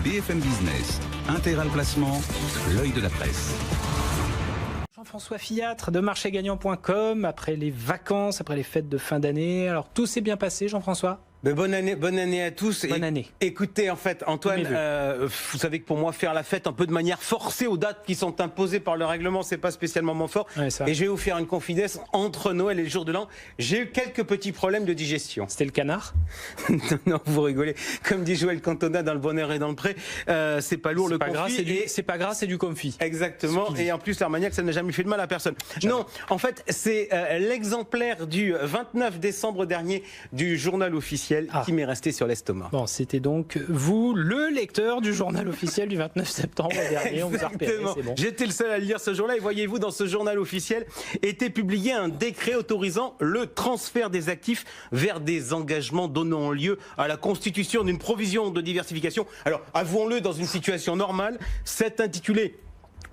BFM Business, Intégral Placement, l'œil de la presse. Jean-François Fiatre de marchégagnant.com, après les vacances, après les fêtes de fin d'année. Alors tout s'est bien passé, Jean-François ? Bonne année à tous. Bonne année. Écoutez, en fait, Antoine, vous savez que pour moi, faire la fête un peu de manière forcée aux dates qui sont imposées par le règlement, c'est pas spécialement mon fort. Ouais, ça. Et je vais vous faire une confidence, entre Noël et le jour de l'an, j'ai eu quelques petits problèmes de digestion. C'était le canard ? Non, vous rigolez. Comme dit Joël Cantona dans Le Bonheur et dans le Pré, c'est pas lourd le confit. C'est pas gras, c'est du confit. Exactement. Et en plus, l'Armagnac, ça n'a jamais fait de mal à personne. Jamais. Non, en fait, c'est l'exemplaire du 29 décembre dernier du journal officiel qui m'est resté sur l'estomac. Bon, c'était donc vous, le lecteur du journal officiel du 29 septembre dernier. On vous a repéré, c'est bon. J'étais le seul à le lire ce jour-là. Et voyez-vous, dans ce journal officiel était publié un décret autorisant le transfert des actifs vers des engagements donnant lieu à la constitution d'une provision de diversification. Alors, avouons-le, dans une situation normale, cet intitulé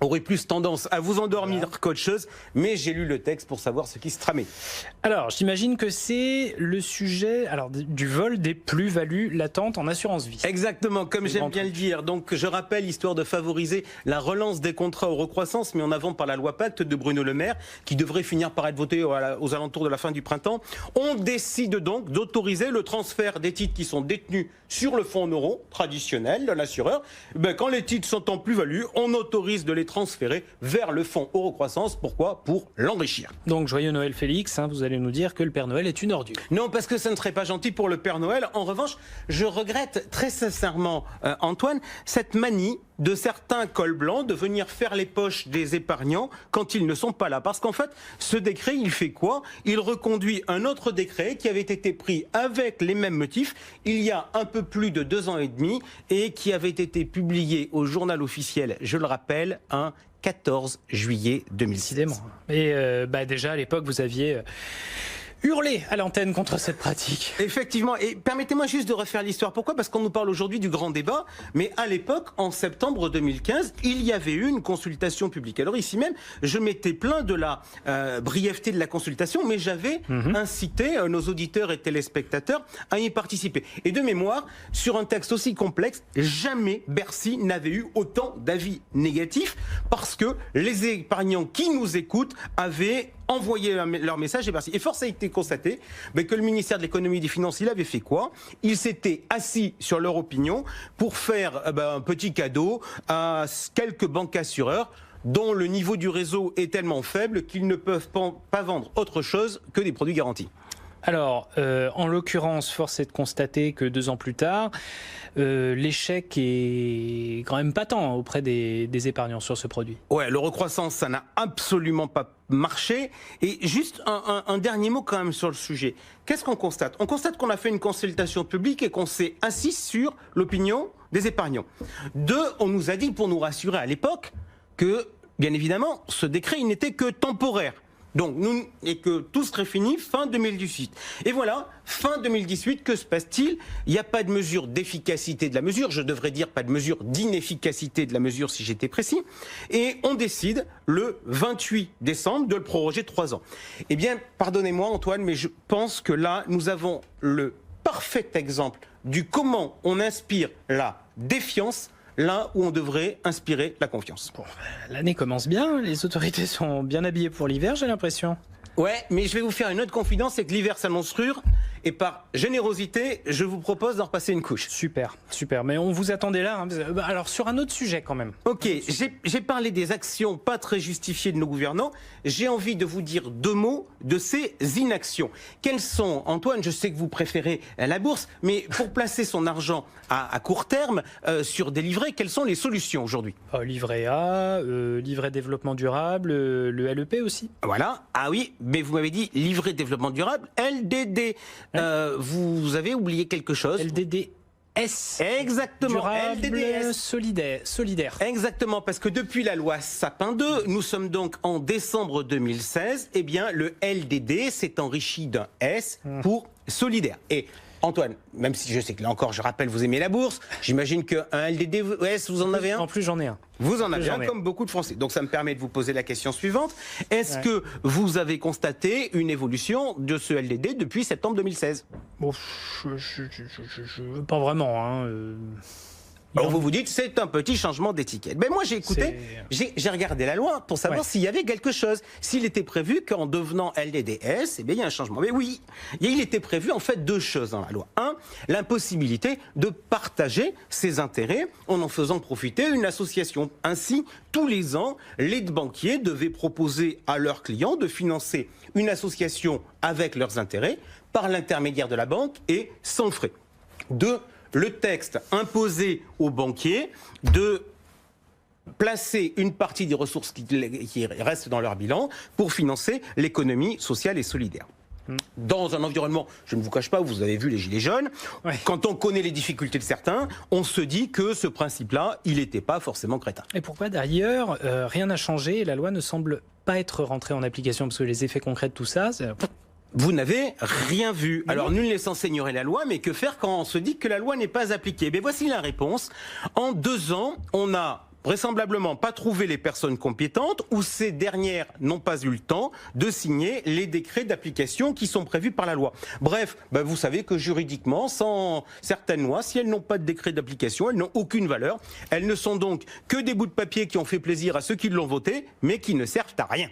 aurait plus tendance à vous endormir qu'autre chose, mais j'ai lu le texte pour savoir ce qui se tramait. Alors, j'imagine que c'est le sujet du vol des plus-values latentes en assurance vie. Exactement, comme j'aime bien le dire. Donc, je rappelle, histoire de favoriser la relance des contrats aux recroissances mis en avant par la loi Pacte de Bruno Le Maire, qui devrait finir par être votée aux alentours de la fin du printemps, on décide donc d'autoriser le transfert des titres qui sont détenus sur le fonds en euros traditionnel de l'assureur. Quand les titres sont en plus-value, on autorise de les transférer vers le fonds Eurocroissance. Pourquoi ? Pour l'enrichir. Donc, joyeux Noël Félix, vous allez nous dire que le Père Noël est une ordure. Non, parce que ça ne serait pas gentil pour le Père Noël. En revanche, je regrette très sincèrement, Antoine, cette manie de certains cols blancs de venir faire les poches des épargnants quand ils ne sont pas là. Parce qu'en fait, ce décret, il fait quoi ? Il reconduit un autre décret qui avait été pris avec les mêmes motifs il y a un peu plus de 2 ans et demi et qui avait été publié au journal officiel, je le rappelle, un 14 juillet 2006. Et déjà à l'époque, vous aviez hurler à l'antenne contre cette pratique. Effectivement, et permettez-moi juste de refaire l'histoire. Pourquoi ? Parce qu'on nous parle aujourd'hui du grand débat, mais à l'époque, en septembre 2015, il y avait eu une consultation publique. Alors ici même, je m'étais plaint de la brièveté de la consultation, mais j'avais incité nos auditeurs et téléspectateurs à y participer. Et de mémoire, sur un texte aussi complexe, jamais Bercy n'avait eu autant d'avis négatifs, parce que les épargnants qui nous écoutent avaient envoyer leur message et Bercy. Et force a été constaté que le ministère de l'économie et des finances, il avait fait quoi ? Il s'était assis sur leur opinion pour faire un petit cadeau à quelques banques assureurs dont le niveau du réseau est tellement faible qu'ils ne peuvent pas vendre autre chose que des produits garantis. Alors, en l'occurrence, force est de constater que 2 ans plus tard, l'échec est quand même patent auprès des épargnants sur ce produit. Ouais, le recroissance, ça n'a absolument pas marché. Et juste un dernier mot quand même sur le sujet. Qu'est-ce qu'on constate ? On constate qu'on a fait une consultation publique et qu'on s'est assis sur l'opinion des épargnants. 2, on nous a dit, pour nous rassurer à l'époque, que, bien évidemment, ce décret, il n'était que temporaire. Donc, et que tout serait fini fin 2018. Et voilà, fin 2018, que se passe-t-il ? Il n'y a pas de mesure d'efficacité de la mesure, je devrais dire pas de mesure d'inefficacité de la mesure si j'étais précis. Et on décide le 28 décembre de le proroger de 3 ans. Eh bien, pardonnez-moi Antoine, mais je pense que là, nous avons le parfait exemple du comment on inspire la défiance là où on devrait inspirer la confiance. Bon, l'année commence bien, les autorités sont bien habillées pour l'hiver, j'ai l'impression. Ouais, mais je vais vous faire une autre confidence, c'est que l'hiver s'annonce rude, et par générosité, je vous propose d'en repasser une couche. Super, super, mais on vous attendait là. Alors, sur un autre sujet quand même. Ok, j'ai parlé des actions pas très justifiées de nos gouvernants, j'ai envie de vous dire 2 mots de ces inactions. Quelles sont, Antoine, je sais que vous préférez la bourse, mais pour placer son argent à court terme sur des livrets, quelles sont les solutions aujourd'hui ? Livret A, livret développement durable, le LEP aussi. Voilà, ah oui, mais vous m'avez dit livret développement durable, LDD. Vous avez oublié quelque chose. LDDS. Exactement. Durable, LDDS. solidaire. Exactement, parce que depuis la loi Sapin 2, nous sommes donc en décembre 2016, eh bien le LDD s'est enrichi d'un S pour solidaire. Et Antoine, même si je sais que là encore, je rappelle, vous aimez la bourse, j'imagine qu'un LDDS, vous en avez un ? En plus, j'en ai un. Vous en avez un, comme beaucoup de Français. Donc ça me permet de vous poser la question suivante. Est-ce que vous avez constaté une évolution de ce LDD depuis septembre 2016 ? Bon, pas vraiment. Alors vous vous dites, c'est un petit changement d'étiquette. Mais moi j'ai écouté, j'ai regardé la loi pour savoir s'il y avait quelque chose. S'il était prévu qu'en devenant LDDS, eh bien, il y a un changement. Mais oui, il était prévu en fait 2 choses dans la loi. 1, l'impossibilité de partager ses intérêts en faisant profiter une association. Ainsi, tous les ans, les banquiers devaient proposer à leurs clients de financer une association avec leurs intérêts par l'intermédiaire de la banque et sans frais. 2, le texte imposait aux banquiers de placer une partie des ressources qui restent dans leur bilan pour financer l'économie sociale et solidaire. Dans un environnement, je ne vous cache pas, vous avez vu les Gilets jaunes, quand on connaît les difficultés de certains, on se dit que ce principe-là, il n'était pas forcément crétin. Et pourquoi d'ailleurs, rien n'a changé et la loi ne semble pas être rentrée en application parce que les effets concrets de tout ça, vous n'avez rien vu. Alors, nul n'est censé ignorer la loi, mais que faire quand on se dit que la loi n'est pas appliquée? Mais voici la réponse. En 2 ans, on n'a vraisemblablement pas trouvé les personnes compétentes ou ces dernières n'ont pas eu le temps de signer les décrets d'application qui sont prévus par la loi. Bref, vous savez que juridiquement, sans certaines lois, si elles n'ont pas de décret d'application, elles n'ont aucune valeur. Elles ne sont donc que des bouts de papier qui ont fait plaisir à ceux qui l'ont voté, mais qui ne servent à rien.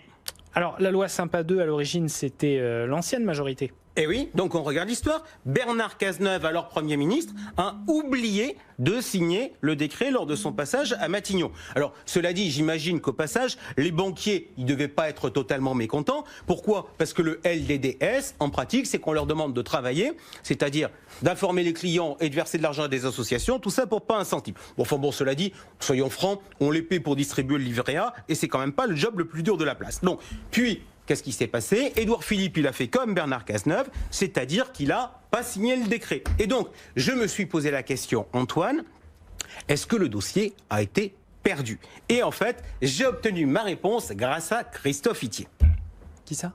Alors, la loi Sympa 2, à l'origine, c'était l'ancienne majorité. Eh oui, donc on regarde l'histoire. Bernard Cazeneuve, alors Premier ministre, a oublié de signer le décret lors de son passage à Matignon. Alors, cela dit, j'imagine qu'au passage, les banquiers, ils ne devaient pas être totalement mécontents. Pourquoi? Parce que le LDDS, en pratique, c'est qu'on leur demande de travailler, c'est-à-dire d'informer les clients et de verser de l'argent à des associations, tout ça pour pas un centime. Bon, cela dit, soyons francs, on les paie pour distribuer le livret A, et c'est quand même pas le job le plus dur de la place. Donc, puis... qu'est-ce qui s'est passé? Édouard Philippe, il a fait comme Bernard Cazeneuve, c'est-à-dire qu'il n'a pas signé le décret. Et donc, je me suis posé la question, Antoine, est-ce que le dossier a été perdu? Et en fait, j'ai obtenu ma réponse grâce à Christophe Itier. Qui ça?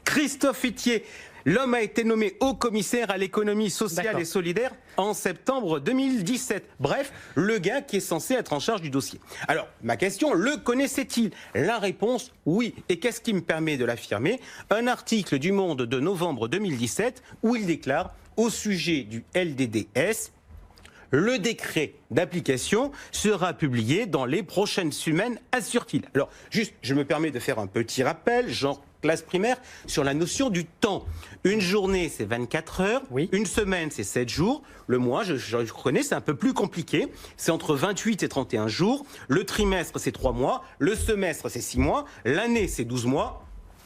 Christophe Itier. L'homme a été nommé haut commissaire à l'économie sociale et solidaire en septembre 2017. Bref, le gars qui est censé être en charge du dossier. Alors, ma question, le connaissait-il? La réponse, oui. Et qu'est-ce qui me permet de l'affirmer? Un article du Monde de novembre 2017 où il déclare au sujet du LDDS: le décret d'application sera publié dans les prochaines semaines, assure-t-il. Alors, juste, je me permets de faire un petit rappel, genre classe primaire, sur la notion du temps. Une journée, c'est 24 heures. Oui. Une semaine, c'est 7 jours. Le mois, je reconnais, c'est un peu plus compliqué. C'est entre 28 et 31 jours. Le trimestre, c'est 3 mois. Le semestre, c'est 6 mois. L'année, c'est 12 mois.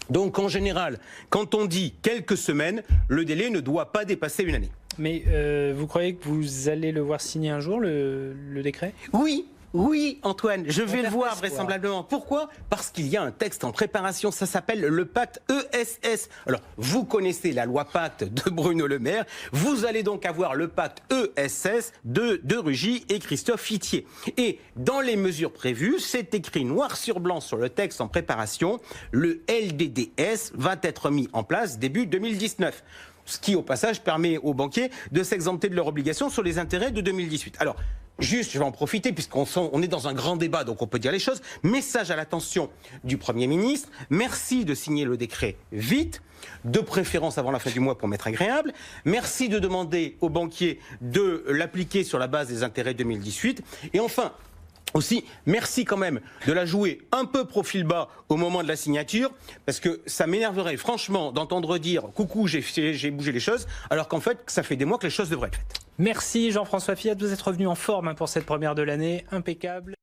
Donc, en général, quand on dit quelques semaines, le délai ne doit pas dépasser une année. Mais vous croyez que vous allez le voir signer un jour, le décret? Oui, Antoine, je vais le voir vraisemblablement. Pourquoi? Parce qu'il y a un texte en préparation, ça s'appelle le pacte ESS. Alors, vous connaissez la loi pacte de Bruno Le Maire, vous allez donc avoir le pacte ESS de Rugy et Christophe Itier. Et dans les mesures prévues, c'est écrit noir sur blanc sur le texte en préparation, le LDDS va être mis en place début 2019. Ce qui, au passage, permet aux banquiers de s'exempter de leurs obligations sur les intérêts de 2018. Alors, juste, je vais en profiter, puisqu'on est dans un grand débat, donc on peut dire les choses. Message à l'attention du Premier ministre. Merci de signer le décret vite, de préférence avant la fin du mois pour m'être agréable. Merci de demander aux banquiers de l'appliquer sur la base des intérêts 2018. Et enfin... aussi, merci quand même de la jouer un peu profil bas au moment de la signature, parce que ça m'énerverait franchement d'entendre dire « coucou, j'ai bougé les choses », alors qu'en fait, ça fait des mois que les choses devraient être faites. Merci Jean-François Fiat, vous êtes revenu en forme pour cette première de l'année, impeccable.